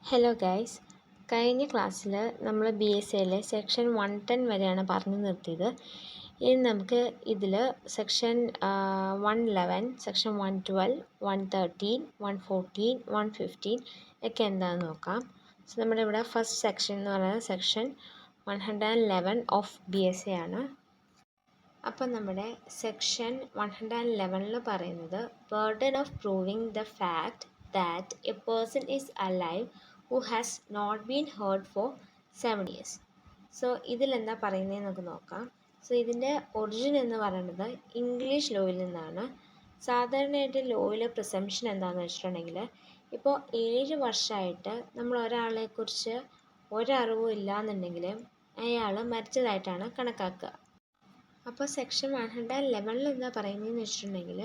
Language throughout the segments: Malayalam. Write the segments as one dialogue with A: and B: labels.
A: ഹലോ ഗൈസ്, കഴിഞ്ഞ ക്ലാസ്സിൽ നമ്മൾ ബി എസ് സിയിലെ സെക്ഷൻ 110 വരെയാണ് പറഞ്ഞു നിർത്തിയത്. ഇനി നമുക്ക് ഇതിൽ സെക്ഷൻ 111, സെക്ഷൻ 112, 113, 114, 115 ഒക്കെ എന്താണെന്ന് നോക്കാം. സോ നമ്മുടെ ഇവിടെ ഫസ്റ്റ് സെക്ഷൻ എന്ന് പറയുന്നത് section 111 of B S C ആണ്. അപ്പം നമ്മുടെ സെക്ഷൻ 111 പറയുന്നത് burden of proving the fact that a person is alive who has not been heard for 7 years. So ഇതിലെന്താ പറയുന്നതെന്ന് നമുക്ക് നോക്കാം. സോ ഇതിൻ്റെ ഒറിജിൻ എന്ന് പറയുന്നത് ഇംഗ്ലീഷ് ലോയിൽ നിന്നാണ്. സാധാരണയായിട്ട് ലോയിൽ പ്രിസംഷൻ എന്താണെന്ന് വെച്ചിട്ടുണ്ടെങ്കിൽ ഇപ്പോൾ 7 വർഷമായിട്ട് നമ്മൾ ഒരാളെക്കുറിച്ച് ഒരറിവും ഇല്ല എന്നുണ്ടെങ്കിൽ അയാൾ മരിച്ചതായിട്ടാണ് കണക്കാക്കുക. അപ്പോൾ സെക്ഷൻ 111 എന്താ പറയുന്നതെന്ന് വെച്ചിട്ടുണ്ടെങ്കിൽ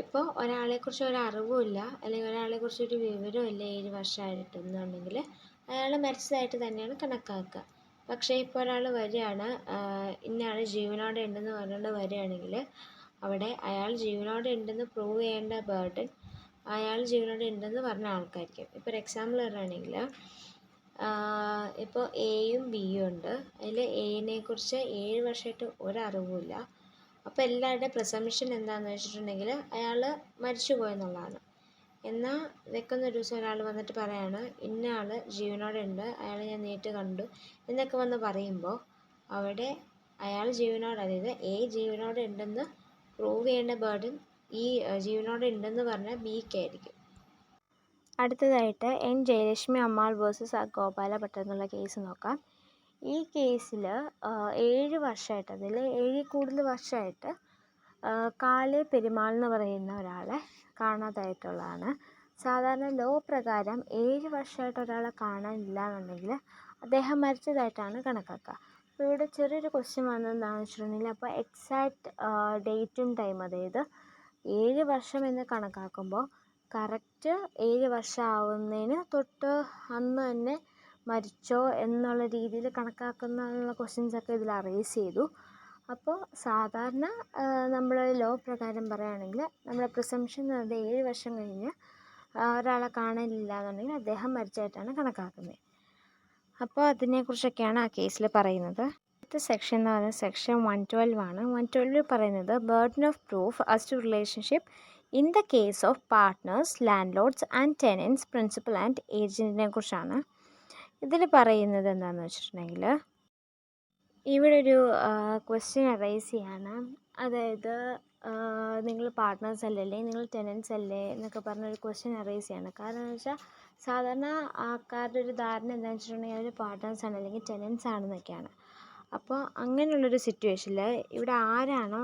A: ഇപ്പോൾ ഒരാളെക്കുറിച്ച് ഒരറിവുമില്ല അല്ലെങ്കിൽ ഒരാളെക്കുറിച്ച് ഒരു വിവരമില്ല 7 വർഷമായിട്ടെന്നുണ്ടെങ്കിൽ അയാൾ മരിച്ചതായിട്ട് തന്നെയാണ് കണക്കാക്കുക. പക്ഷേ ഇപ്പോൾ ഒരാൾ വരികയാണ്, ഇന്നയാൾ ജീവനോടെ ഉണ്ടെന്ന് പറഞ്ഞുകൊണ്ട് വരികയാണെങ്കിൽ അവിടെ അയാൾ ജീവനോടെ ഉണ്ടെന്ന് പ്രൂവ് ചെയ്യേണ്ട ബർഡൻ അയാൾ ജീവനോടെ ഉണ്ടെന്ന് പറഞ്ഞ ആൾക്കായിരിക്കും. ഇപ്പോൾ ഒരു എക്സാമ്പിൾ പറയുകയാണെങ്കിൽ ഇപ്പോൾ എയും ബിയും ഉണ്ട്. അതിൽ എനെക്കുറിച്ച് 7 വർഷമായിട്ട് ഒരറിവുമില്ല. അപ്പോൾ എല്ലാവരുടെയും പ്രിസംഷൻ എന്താണെന്ന് വെച്ചിട്ടുണ്ടെങ്കിൽ അയാൾ മരിച്ചു പോയെന്നുള്ളതാണ്. എന്നാൽ വെക്കുന്നൊരു ദിവസം ഒരാൾ വന്നിട്ട് പറയാണ് ഇന്ന ആൾ ജീവനോടെ ഉണ്ട്, അയാളെ ഞാൻ നേരിട്ട് കണ്ടു എന്നൊക്കെ വന്ന് പറയുമ്പോൾ അവിടെ അയാൾ ജീവനോടെ, അതായത് എ ജീവനോടെ ഉണ്ടെന്ന് പ്രൂവ് ചെയ്യേണ്ട ബർഡൻ ഈ ജീവനോടെ ഉണ്ടെന്ന് പറഞ്ഞാൽ ബിക്കായിരിക്കും. അടുത്തതായിട്ട് എൻ ജയലക്ഷ്മി അമ്മാൾ വേഴ്സസ് ഗോപാലഭട്ട് എന്നുള്ള കേസ് നോക്കാം. ഈ കേസിൽ 7 വർഷമായിട്ട്, അതിൽ 7 കൂടുതൽ വർഷമായിട്ട് കാലെ പെരുമാൾ എന്ന് പറയുന്ന ഒരാളെ കാണാതായിട്ടുള്ളതാണ്. സാധാരണ ലോ പ്രകാരം 7 വർഷമായിട്ട് ഒരാളെ കാണാനില്ല എന്നുണ്ടെങ്കിൽ അദ്ദേഹം മരിച്ചതായിട്ടാണ് കണക്കാക്കുക. അപ്പോൾ ഇവിടെ ചെറിയൊരു ക്വസ്റ്റ്യൻ വന്നതെന്താണെന്ന് വെച്ചിട്ടുണ്ടെങ്കിൽ അപ്പോൾ എക്സാക്റ്റ് ഡേറ്റും ടൈം, അതായത് 7 വർഷം എന്ന് കണക്കാക്കുമ്പോൾ കറക്റ്റ് 7 വർഷം ആവുന്നതിന് തൊട്ട് അന്ന് തന്നെ മരിച്ചോ എന്നുള്ള രീതിയിൽ കണക്കാക്കുന്ന ക്വസ്റ്റ്യൻസൊക്കെ ഇതിൽ അറേസ് ചെയ്തു. അപ്പോൾ സാധാരണ നമ്മൾ ലോ പ്രകാരം പറയുകയാണെങ്കിൽ നമ്മുടെ പ്രിസംഷൻ എന്ന് പറയുന്നത് 7 വർഷം കഴിഞ്ഞ് ഒരാളെ കാണാനില്ല എന്നുണ്ടെങ്കിൽ അദ്ദേഹം മരിച്ചതായിട്ടാണ് കണക്കാക്കുന്നത്. അപ്പോൾ അതിനെക്കുറിച്ചൊക്കെയാണ് ആ കേസിൽ പറയുന്നത്. അടുത്ത സെക്ഷൻ എന്ന് പറയുന്നത് സെക്ഷൻ 112 ആണ്. 112 പറയുന്നത് burden of proof as to relationship in the case of partners, landlords and tenants, principal and ഏജൻറ്റിനെ കുറിച്ചാണ്. ഇതിൽ പറയുന്നത് എന്താണെന്ന് വെച്ചിട്ടുണ്ടെങ്കിൽ ഇവിടെ ഒരു ക്വസ്റ്റ്യൻ അറൈസ് ചെയ്യാണ്. അതായത് നിങ്ങൾ പാർട്ട്നേഴ്സ് അല്ലേ, അല്ലെങ്കിൽ നിങ്ങൾ ടെനൻറ്റ്സ് അല്ലേ എന്നൊക്കെ പറഞ്ഞൊരു ക്വസ്റ്റ്യൻ അറൈസ് ചെയ്യാണ്. കാരണം എന്ന് വെച്ചാൽ സാധാരണ ആൾക്കാരുടെ ഒരു ധാരണ എന്താണെന്ന് വെച്ചിട്ടുണ്ടെങ്കിൽ അവർ പാർട്ട്നേഴ്സ് ആണ് അല്ലെങ്കിൽ ടെനൻറ്റ്സ് ആണെന്നൊക്കെയാണ്. അപ്പോൾ അങ്ങനെയുള്ളൊരു സിറ്റുവേഷനിൽ ഇവിടെ ആരാണോ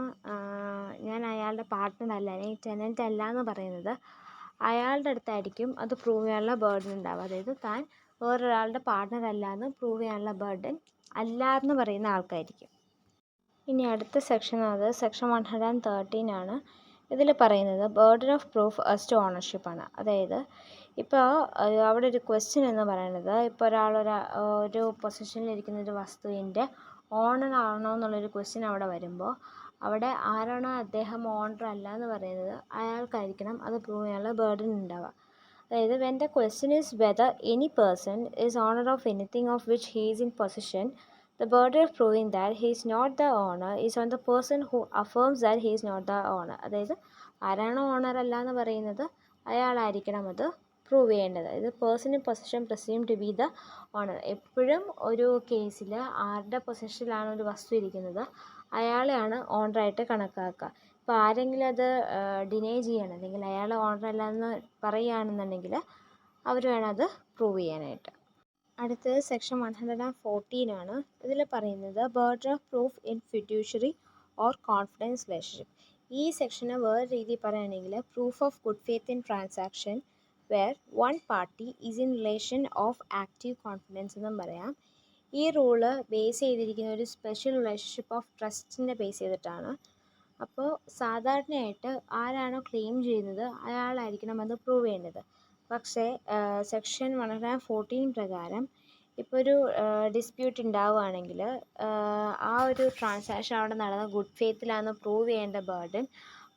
A: ഞാൻ അയാളുടെ പാർട്ട്ണർ അല്ല അല്ലെങ്കിൽ ടെനൻറ്റ് അല്ല എന്ന് പറയുന്നത് അയാളുടെ അടുത്തായിരിക്കും അത് പ്രൂവ് ചെയ്യാനുള്ള ബർഡൻ ഉണ്ടാവുക. അതായത് താൻ വേറൊരാളുടെ പാർട്ട്ണർ അല്ല എന്ന് പ്രൂവ് ചെയ്യാനുള്ള ബർഡൻ അല്ല എന്ന് പറയുന്ന ആൾക്കായിരിക്കും. ഇനി അടുത്ത സെക്ഷൻ അത് സെക്ഷൻ 113 ആണ്. ഇതിൽ പറയുന്നത് burden of proof as to ownership ആണ്. അതായത് ഇപ്പോൾ അവിടെ ഒരു ക്വസ്റ്റ്യൻ എന്ന് പറയുന്നത് ഇപ്പോൾ ഒരു പൊസിഷനിലിരിക്കുന്ന ഒരു വസ്തുവിൻ്റെ ഓണർ ആണോ എന്നുള്ളൊരു ക്വസ്റ്റ്യൻ അവിടെ വരുമ്പോൾ അവിടെ ആരാണോ അദ്ദേഹം ഓണർ അല്ല എന്ന് പറയുന്നത് അയാൾക്കായിരിക്കണം അത് പ്രൂവ് ചെയ്യാനുള്ള ബർഡൻ ഉണ്ടാവുക. അതായത് when the question is whether any person is owner of anything of which he is in possession, the burden of proving that he is not the owner is on the person who affirms that he is not the owner. അതായത് ആരാണോ ഓണർ അല്ല എന്ന് പറയുന്നത് അയാളായിരിക്കണം അത് പ്രൂവ് ചെയ്യേണ്ടത്. അതായത് person in possession presume to be the owner. എപ്പോഴും ഒരു കേസിൽ ആരുടെ പൊസഷനിലാണ് ഒരു വസ്തു ഇരിക്കുന്നത് അയാളെയാണ് ഓണറായിട്ട് കണക്കാക്കുക. ഇപ്പോൾ ആരെങ്കിലും അത് ഡിനൈ ചെയ്യണം അല്ലെങ്കിൽ അയാൾ ഓണർ അല്ല എന്ന് പറയുകയാണെന്നുണ്ടെങ്കിൽ അവർ വേണം അത് പ്രൂവ് ചെയ്യാനായിട്ട്. അടുത്തത് സെക്ഷൻ 114 ആണ്. ഇതിൽ പറയുന്നത് burden of proof in fiduciary or confidence relationship. ഈ സെക്ഷന് വേറെ രീതിയിൽ പറയുകയാണെങ്കിൽ proof of good faith in transaction where one party is in relation of active confidence എന്നും പറയാം. ഈ റൂള് ബേസ് ചെയ്തിരിക്കുന്ന ഒരു സ്പെഷ്യൽ റിലേഷൻഷിപ്പ് ഓഫ് ട്രസ്റ്റിനെ ബേസ് ചെയ്തിട്ടാണ്. അപ്പോൾ സാധാരണയായിട്ട് ആരാണോ ക്ലെയിം ചെയ്യുന്നത് അയാളായിരിക്കണം അത് പ്രൂവ് ചെയ്യേണ്ടത്. പക്ഷേ സെക്ഷൻ 114 പ്രകാരം ഇപ്പോൾ ഒരു ഡിസ്പ്യൂട്ട് ഉണ്ടാവുകയാണെങ്കിൽ ആ ഒരു ട്രാൻസാക്ഷൻ അവിടെ നടന്ന ഗുഡ് ഫെയ്ത്തിലാണെന്ന് പ്രൂവ് ചെയ്യേണ്ട ബർഡൻ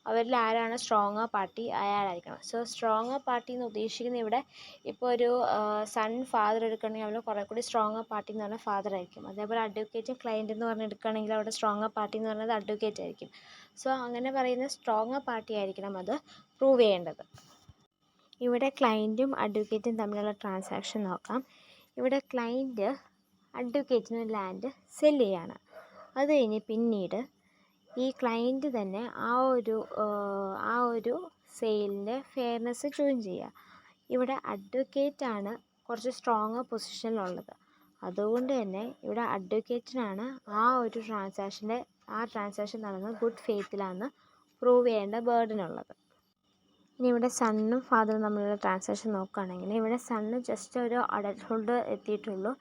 A: അവരിൽ ആരാണ് സ്ട്രോങ്ങർ പാർട്ടി അയാളായിരിക്കണം. സോ സ്ട്രോങ്ങർ പാർട്ടി എന്ന് ഉദ്ദേശിക്കുന്നത് ഇവിടെ ഇപ്പോൾ ഒരു സൺ ഫാദർ എടുക്കുകയാണെങ്കിൽ അവിടെ കുറേ കൂടി സ്ട്രോങ്ങർ പാർട്ടി എന്ന് പറഞ്ഞാൽ ഫാദർ ആയിരിക്കും. അതേപോലെ അഡ്വക്കേറ്റ് ക്ലയൻറ്റ് എന്ന് പറഞ്ഞ് എടുക്കുകയാണെങ്കിൽ അവിടെ സ്ട്രോങ്ങർ പാർട്ടി എന്ന് പറയുന്നത് അഡ്വക്കേറ്റ് ആയിരിക്കും. സോ അങ്ങനെ പറയുന്ന സ്ട്രോങ്ങർ പാർട്ടി ആയിരിക്കണം അത് പ്രൂവ് ചെയ്യേണ്ടത്. ഇവിടെ ക്ലയൻറ്റും അഡ്വക്കേറ്റും തമ്മിലുള്ള ട്രാൻസാക്ഷൻ നോക്കാം. ഇവിടെ ക്ലയൻറ്റ് അഡ്വക്കേറ്റിന് ലാൻഡ് സെല്ല് ചെയ്യാണ്. അത് കഴിഞ്ഞ് പിന്നീട് ഈ ക്ലയൻറ്റ് തന്നെ ആ ഒരു സെയിലിൻ്റെ ഫെയർനെസ് ചോദ്യം ചെയ്യുക. ഇവിടെ അഡ്വക്കേറ്റാണ് കുറച്ച് സ്ട്രോങ്ങർ പൊസിഷനിലുള്ളത്. അതുകൊണ്ട് തന്നെ ഇവിടെ അഡ്വക്കേറ്റിനാണ് ആ ട്രാൻസാക്ഷൻ നടന്നത് ഗുഡ് ഫെയ്ത്തിലാണെന്ന് പ്രൂവ് ചെയ്യേണ്ട ബേർഡനുള്ളത്. ഇനി ഇവിടെ സണ്ണും ഫാദറും തമ്മിലുള്ള ട്രാൻസാക്ഷൻ നോക്കുകയാണെങ്കിൽ ഇവിടെ സണ്ണ് ജസ്റ്റ് ഒരു അഡൽട്ട്ഹുഡ് എത്തിയിട്ടുള്ളൂ.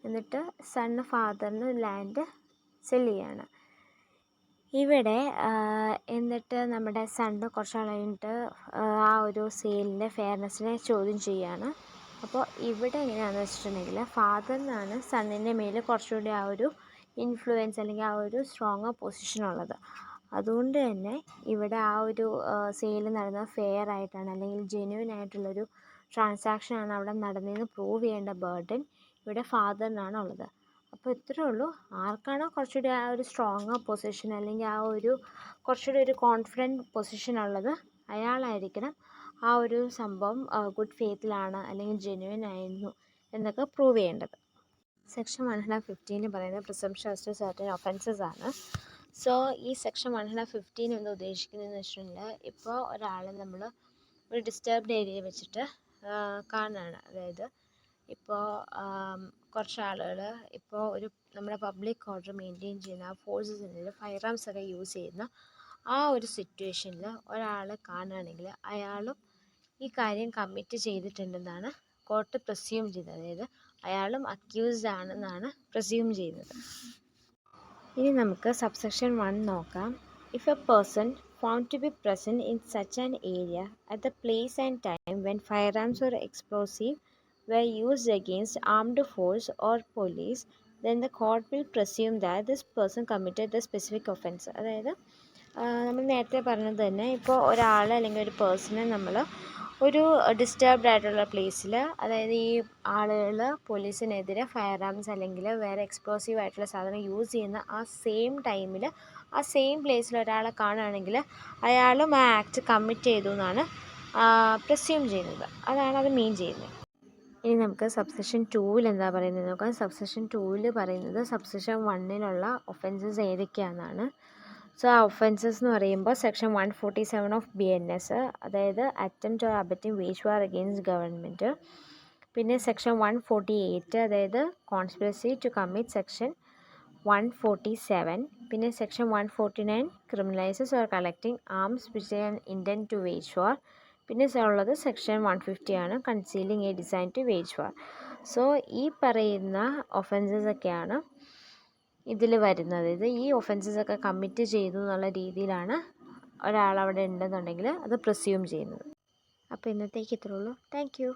A: എന്നിട്ട് സണ്ണ് ഫാദറിന് ലാൻഡ് സെല്ല് ചെയ്യാണ്. ഇവിടെ എന്നിട്ട് നമ്മുടെ സണ്ണ് കുറച്ച് നാൾ കഴിഞ്ഞിട്ട് ആ ഒരു സെയിലിൻ്റെ ഫെയർനെസ്സിനെ ചോദ്യം ചെയ്യുകയാണ്. അപ്പോൾ ഇവിടെ എങ്ങനെയാണെന്ന് വെച്ചിട്ടുണ്ടെങ്കിൽ ഫാദറിനാണ് സണ്ണിൻ്റെ മേൽ കുറച്ചുകൂടി ആ ഒരു ഇൻഫ്ലുവൻസ് അല്ലെങ്കിൽ ആ ഒരു സ്ട്രോങ്ങർ പൊസിഷനുള്ളത്. അതുകൊണ്ട് തന്നെ ഇവിടെ ആ ഒരു സെയിൽ നടന്നത് ഫെയർ ആയിട്ടാണ് അല്ലെങ്കിൽ ജെന്യുവൻ ആയിട്ടുള്ളൊരു ട്രാൻസാക്ഷനാണ് അവിടെ നടന്നതെന്ന് പ്രൂവ് ചെയ്യേണ്ട ബേർഡൻ ഇവിടെ ഫാദറിനാണ് ഉള്ളത്. അപ്പോൾ ഇത്രയേ ഉള്ളൂ. ആർക്കാണോ കുറച്ചുകൂടി ആ ഒരു സ്ട്രോങ്ങർ പൊസിഷൻ അല്ലെങ്കിൽ ആ ഒരു കുറച്ചുകൂടി ഒരു കോൺഫിഡൻറ്റ് പൊസിഷൻ ഉള്ളത് അയാളായിരിക്കണം ആ ഒരു സംഭവം ഗുഡ് ഫെയ്ത്തിലാണ് അല്ലെങ്കിൽ ജെന്യുവൻ ആയിരുന്നു എന്നൊക്കെ പ്രൂവ് ചെയ്യേണ്ടത്. സെക്ഷൻ 115 പറയുന്നത് പ്രിസംപ്ഷൻ ആസ് ടു സർട്ടൻ ഒഫൻസസ് ആണ്. സോ ഈ സെക്ഷൻ 115 എന്ന് ഉദ്ദേശിക്കുന്നതെന്ന് വെച്ചിട്ടുണ്ടെങ്കിൽ ഇപ്പോൾ ഒരാൾ നമ്മൾ ഒരു ഡിസ്റ്റർബ്ഡ് ഏരിയയിൽ വെച്ചിട്ട് കാണുകയാണ്. അതായത് ഇപ്പോൾ കുറച്ച് ആളുകൾ ഇപ്പോൾ നമ്മുടെ പബ്ലിക് ഓർഡർ മെയിൻറ്റെയിൻ ചെയ്യുന്ന ആ ഫോഴ്സസിൽ ഫയർ ആംസ് ഒക്കെ യൂസ് ചെയ്യുന്ന ആ ഒരു സിറ്റുവേഷനിൽ ഒരാൾ കാണുകയാണെങ്കിൽ അയാളും ഈ കാര്യം കമ്മിറ്റ് ചെയ്തിട്ടുണ്ടെന്നാണ് കോർട്ട് പ്രിസ്യൂം ചെയ്തത്. അതായത് അയാളും അക്യൂസ്ഡ് ആണെന്നാണ് പ്രിസ്യൂം ചെയ്യുന്നത്. ഇനി നമുക്ക് സബ്സെക്ഷൻ 1 നോക്കാം. If A person found to be present in such an area at the place and time when firearms or explosive were used against armed force or police, then the court will presume that this person committed the specific offense. അതായത് നമ്മൾ നേരത്തെ പറഞ്ഞത് തന്നെ ഇപ്പോൾ ഒരാൾ അല്ലെങ്കിൽ ഒരു പേഴ്സണെ നമ്മൾ ഒരു ഡിസ്റ്റർബ്ഡ് ആയിട്ടുള്ള പ്ലേസിൽ, അതായത് ഈ ആളുകൾ പോലീസിനെതിരെ ഫയർ ആംസ് അല്ലെങ്കിൽ വേറെ എക്സ്പ്ലോസീവ് ആയിട്ടുള്ള സാധനം യൂസ് ചെയ്യുന്ന ആ സെയിം ടൈമിൽ ആ സെയിം പ്ലേസിൽ ഒരാളെ കാണുകയാണെങ്കിൽ അയാളും ആ ആക്ട് കമ്മിറ്റ് ചെയ്തു എന്നാണ് പ്രിസ്യൂം ചെയ്യുന്നത്. അതാണ് അത് മീൻ ചെയ്യുന്നത്. ഇനി നമുക്ക് സബ്സെക്ഷൻ 2 എന്താ പറയുന്നത് നോക്കാം. സബ്സെക്ഷൻ 2 പറയുന്നത് സബ്സെക്ഷൻ 1 ഒഫൻസസ് ഏതൊക്കെയാണെന്നാണ്. സോ ആ ഒഫൻസസ് എന്ന് പറയുമ്പോൾ സെക്ഷൻ 147 ഓഫ് BNS, അതായത് attempt or abetting wage war against government. പിന്നെ സെക്ഷൻ 148 അതായത് കോൺസ്പിറസി ടു കമ്മിറ്റ് സെക്ഷൻ 147. പിന്നെ section 149 criminalises or collecting arms with an intent to wage war. പിന്നെ ഉള്ളത് സെക്ഷൻ 150 ആണ്, concealing a design to wage war. So ഈ പറയുന്ന ഒഫൻസസ് ഒക്കെയാണ് ഇതിൽ വരുന്നത്. ഈ ഒഫൻസസ് ഒക്കെ കമ്മിറ്റ് ചെയ്തു എന്നുള്ള രീതിയിലാണ് ഒരാളവിടെ ഉണ്ടെന്നുണ്ടെങ്കിൽ അത് പ്രിസ്യൂം ചെയ്യുന്നത്. അപ്പോൾ ഇന്നത്തേക്ക് ഇത്രേ ഉള്ളൂ. Thank you.